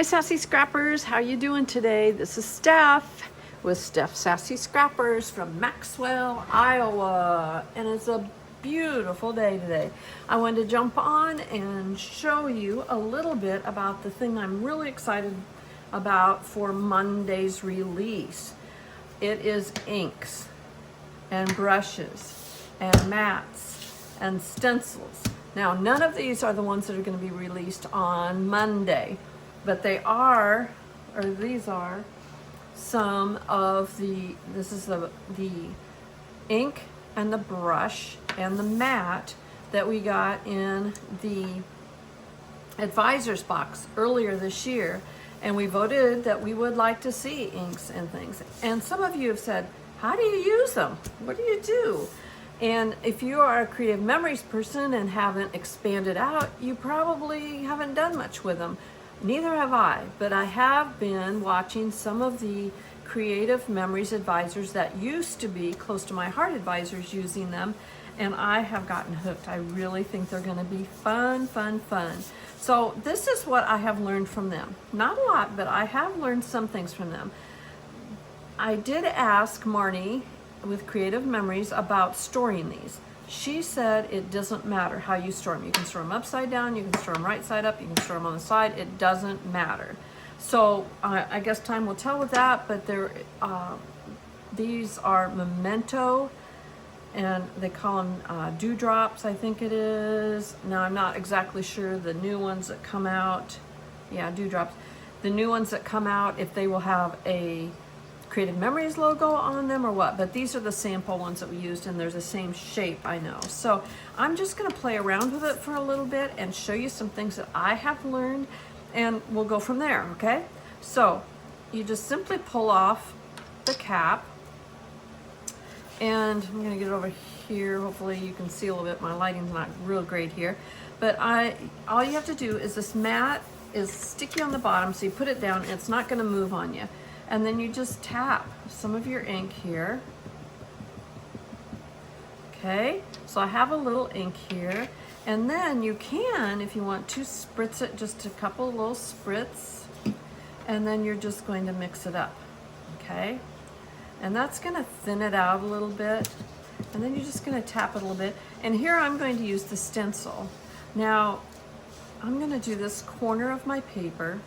Sassy Scrappers, how you doing today? This is Steph with Steph Sassy Scrappers from Maxwell, Iowa, and it's a beautiful day today. I wanted to jump on and show you a little bit about the thing I'm really excited about for Monday's release. It is inks and brushes and mats and stencils. Now, none of these are the ones that are going to be released on Monday, but they are, or these are, some of the, this is the ink and the brush and the mat that we got in the advisors box earlier this year. And we voted that we would like to see inks and things. And some of you have said, how do you use them? What do you do? And if you are a creative memories person and haven't expanded out, you probably haven't done much with them. Neither have I, but I have been watching some of the creative memories advisors that used to be close to my heart advisors using them, and I have gotten hooked. I really think they're going to be fun. So this is what I have learned from them. Not a lot, but I have learned some things from them. I did ask Marnie with Creative Memories about storing these. She said it doesn't matter how you store them. You can store them upside down, you can store them right side up, you can store them on the side. It doesn't matter. So I guess time will tell with that, but these are memento, and they call them dewdrops, I think it is. Now, I'm not exactly sure the new ones that come out. Yeah, dewdrops. The new ones that come out, if they will have a Creative Memories logo on them or what, but these are the sample ones that we used, and there's the same shape, I know. So I'm just going to play around with it for a little bit and show you some things that I have learned, and we'll go from there, okay? So you just simply pull off the cap, and I'm going to get it over here. Hopefully you can see a little bit. My lighting's not real great here, but all you have to do is, this mat is sticky on the bottom, so you put it down and it's not going to move on you. And then you just tap some of your ink here. Okay, so I have a little ink here. And then you can, if you want to, spritz it, just a couple little spritz. And then you're just going to mix it up, okay? And that's gonna thin it out a little bit. And then you're just gonna tap it a little bit. And here I'm going to use the stencil. Now, I'm gonna do this corner of my paper.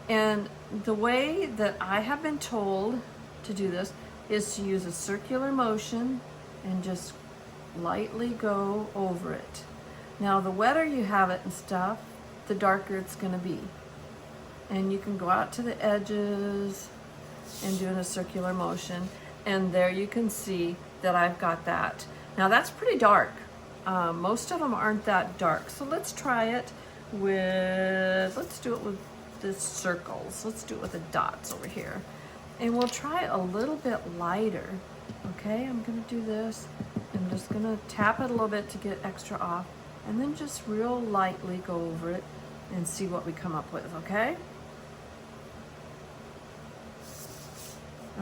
And the way that I have been told to do this is to use a circular motion and just lightly go over it. Now, the wetter you have it and stuff, the darker it's going to be. And you can go out to the edges and do a circular motion, and there you can see that I've got that. Now, that's pretty dark. Most of them aren't that dark. So let's try it with, let's do it with the circles. Let's do it with the dots over here. And we'll try a little bit lighter. Okay, I'm gonna do this. I'm just gonna tap it a little bit to get extra off, and then just real lightly go over it and see what we come up with, okay?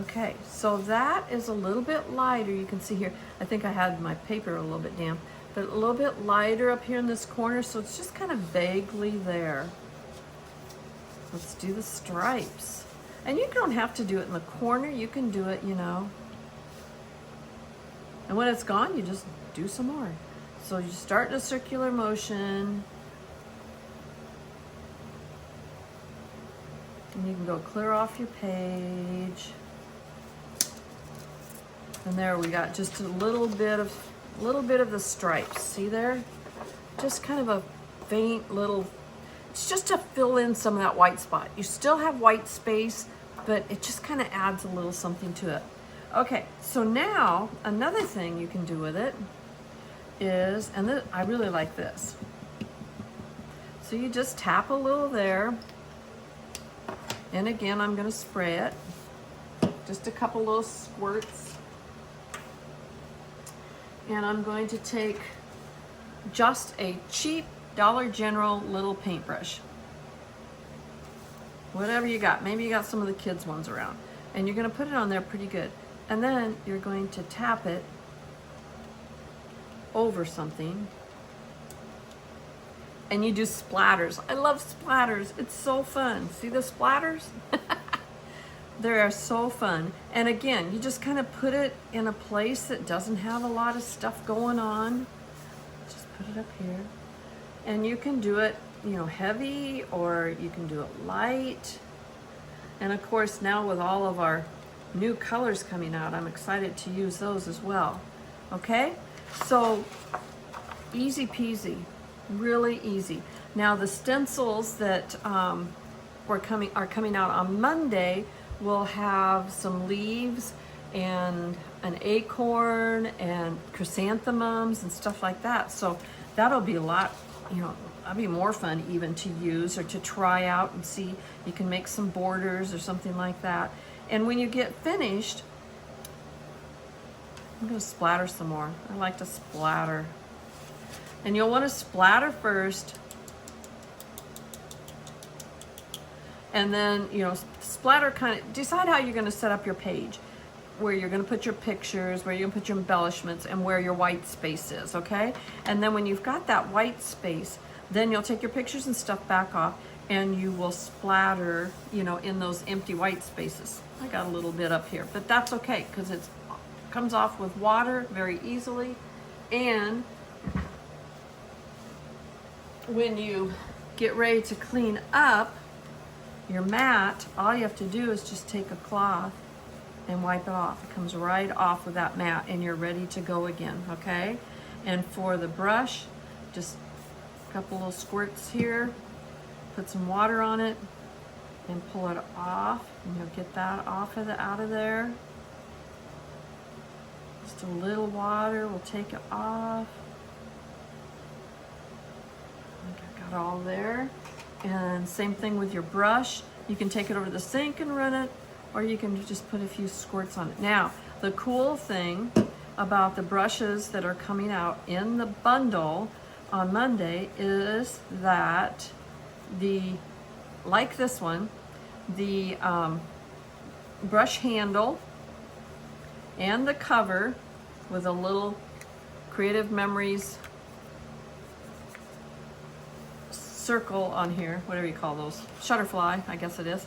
Okay, so that is a little bit lighter. You can see here, I think I had my paper a little bit damp, but a little bit lighter up here in this corner, so it's just kind of vaguely there. Let's do the stripes. And you don't have to do it in the corner. You can do it, you know. And when it's gone, you just do some more. So you start in a circular motion. And you can go clear off your page. And there we got just a little bit of the stripes. See there? Just kind of a faint little. It's just to fill in some of that white spot. You still have white space, but it just kind of adds a little something to it. Okay, so now another thing you can do with it is, and I really like this. So you just tap a little there, and again, I'm gonna spray it. Just a couple little squirts. And I'm going to take just a cheap Dollar General little paintbrush. Whatever you got. Maybe you got some of the kids' ones around. And you're going to put it on there pretty good. And then you're going to tap it over something. and you do splatters. I love splatters. It's so fun. See the splatters? They are so fun. And again, you just kind of put it in a place that doesn't have a lot of stuff going on. Just put it up here. And you can do it, you know, heavy, or you can do it light. And of course, now with all of our new colors coming out, I'm excited to use those as well. Okay? So, easy peasy. Really easy. Now the stencils that are coming out on Monday will have some leaves and an acorn and chrysanthemums and stuff like that. So that'll be a lot, you know, that'll be more fun even to use or to try out and see. You can make some borders or something like that. And when you get finished, I'm going to splatter some more. I like to splatter. And you'll want to splatter first. And then, you know, splatter kind of, decide how you're going to set up your page, where you're going to put your pictures, where you're going to put your embellishments, and where your white space is, okay? And then when you've got that white space, then you'll take your pictures and stuff back off, and you will splatter, you know, in those empty white spaces. I got a little bit up here, but that's okay, because it comes off with water very easily. And when you get ready to clean up your mat, all you have to do is just take a cloth and wipe it off. It comes right off with that mat, and you're ready to go again, okay? And for the brush, just a couple little squirts here, put some water on it, and pull it off, and you'll get that off of out of there. Just a little water will take it off. I got all there. And same thing with your brush. You can take it over the sink and run it, or you can just put a few squirts on it. Now, the cool thing about the brushes that are coming out in the bundle on Monday is that like this one, the brush handle and the cover with a little Creative Memories circle on here, whatever you call those, shutterfly, I guess it is.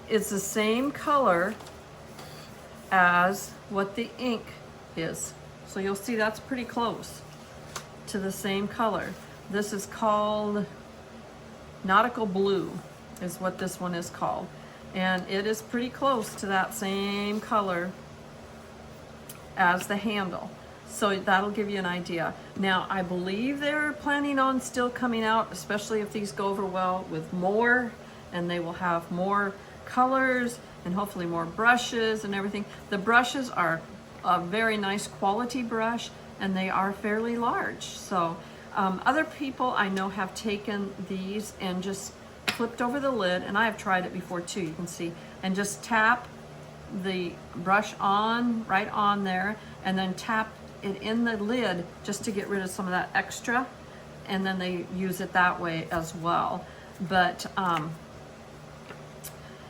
It's the same color as what the ink is. So you'll see that's pretty close to the same color. This is called Nautical Blue, is what this one is called. And it is pretty close to that same color as the handle. So that'll give you an idea. Now, I believe they're planning on still coming out, especially if these go over well, with more, and they will have more colors and hopefully more brushes and everything. The brushes are a very nice quality brush, and they are fairly large. So other people I know have taken these and just flipped over the lid, and I have tried it before too, you can see, and just tap the brush on, right on there, and then tap it in the lid just to get rid of some of that extra, and then they use it that way as well. But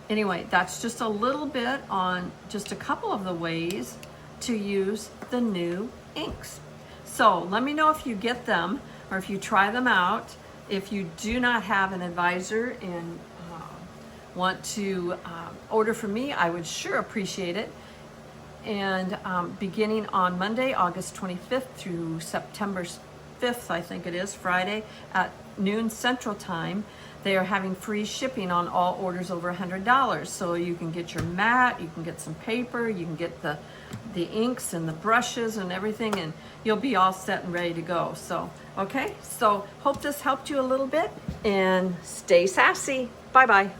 anyway, that's just a little bit on just a couple of the ways to use the new inks. So let me know if you get them or if you try them out. If you do not have an advisor and want to order from me, I would sure appreciate it. And beginning on Monday, August 25th through September 5th, I think it is, Friday, at noon Central Time, they are having free shipping on all orders over $100. So you can get your mat, you can get some paper, you can get the inks and the brushes and everything, and you'll be all set and ready to go. So, okay, so hope this helped you a little bit, and stay sassy. Bye-bye.